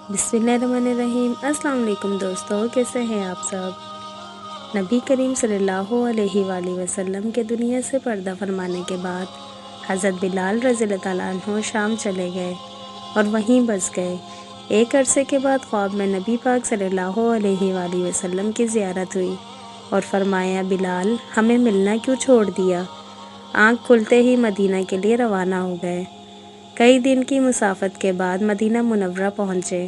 बिस्मिल्लाहिर्रहमानिर्रहीम। अस्सलाम वालेकुम दोस्तों, कैसे हैं आप सब। नबी करीम सल्लल्लाहु अलैहि वसल्लम के दुनिया से पर्दा फरमाने के बाद हज़रत बिलाल रज़ियल्लाहु ताला अन्हु शाम चले गए और वहीं बस गए। एक अरसे के बाद ख्वाब में नबी पाक सल्लल्लाहु अलैहि वसल्लम की ज़ियारत हुई और फरमाया, बिलाल हमें मिलना क्यों छोड़ दिया। आँख खुलते ही मदीना के लिए रवाना हो गए। कई दिन की मुसाफत के बाद मदीना मुनव्वरा पहुँचे।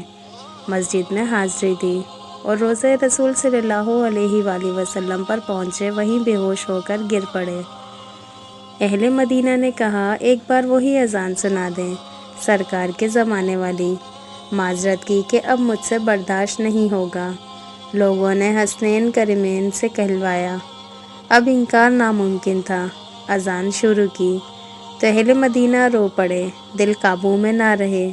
मस्जिद में हाज़िरी दी और रोज़े रसूल सल्लल्लाहु अलैहि वसल्लम पर पहुँचे, वहीं बेहोश होकर गिर पड़े। अहले मदीना ने कहा, एक बार वही अज़ान सुना दें, सरकार के ज़माने वाली। माजरत की कि अब मुझसे बर्दाश्त नहीं होगा। लोगों ने हसनैन करीमैन से कहलवाया, अब इनकार नामुमकिन था। अज़ान शुरू की तो अहले मदीना रो पड़े, दिल काबू में ना रहे।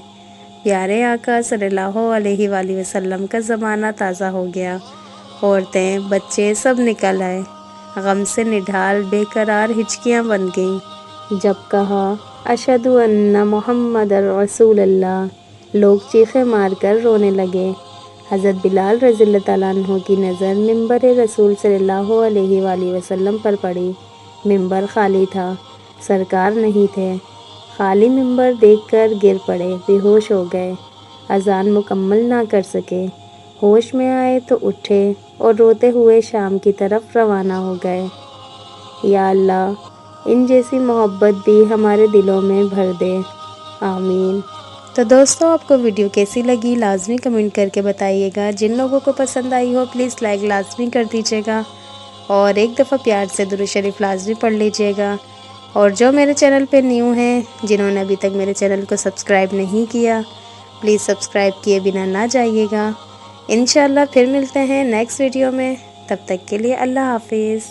प्यारे आका सल्लल्लाहु अलैहि वसल्लम का ज़माना ताज़ा हो गया। औरतें बच्चे सब निकल आए। गम से निढाल बेकरार हिचकियाँ बन गईं। जब कहा अशहदु अन्ना मुहम्मदर रसूलुल्लाह, लोग चीखें मारकर रोने लगे। हज़रत बिलाल रज़ियल्लाहु ताला अन्हु की नज़र मिंबर रसूल सल्लल्लाहु अलैहि वसल्लम पर पड़ी। मिंबर खाली था, सरकार नहीं थे। खाली मिंबर देखकर गिर पड़े, बेहोश हो गए। अज़ान मुकम्मल ना कर सके। होश में आए तो उठे और रोते हुए शाम की तरफ रवाना हो गए। या अल्लाह, इन जैसी मोहब्बत भी हमारे दिलों में भर दे, आमीन। तो दोस्तों, आपको वीडियो कैसी लगी लाजमी कमेंट करके बताइएगा। जिन लोगों को पसंद आई हो प्लीज़ लाइक लाजमी कर दीजिएगा और एक दफ़ा प्यार से दुरूद शरीफ लाजमी पढ़ लीजिएगा। और जो मेरे चैनल पे न्यू हैं, जिन्होंने अभी तक मेरे चैनल को सब्सक्राइब नहीं किया, प्लीज़ सब्सक्राइब किए बिना ना जाइएगा। इंशाल्लाह फिर मिलते हैं नेक्स्ट वीडियो में। तब तक के लिए अल्लाह हाफिज़।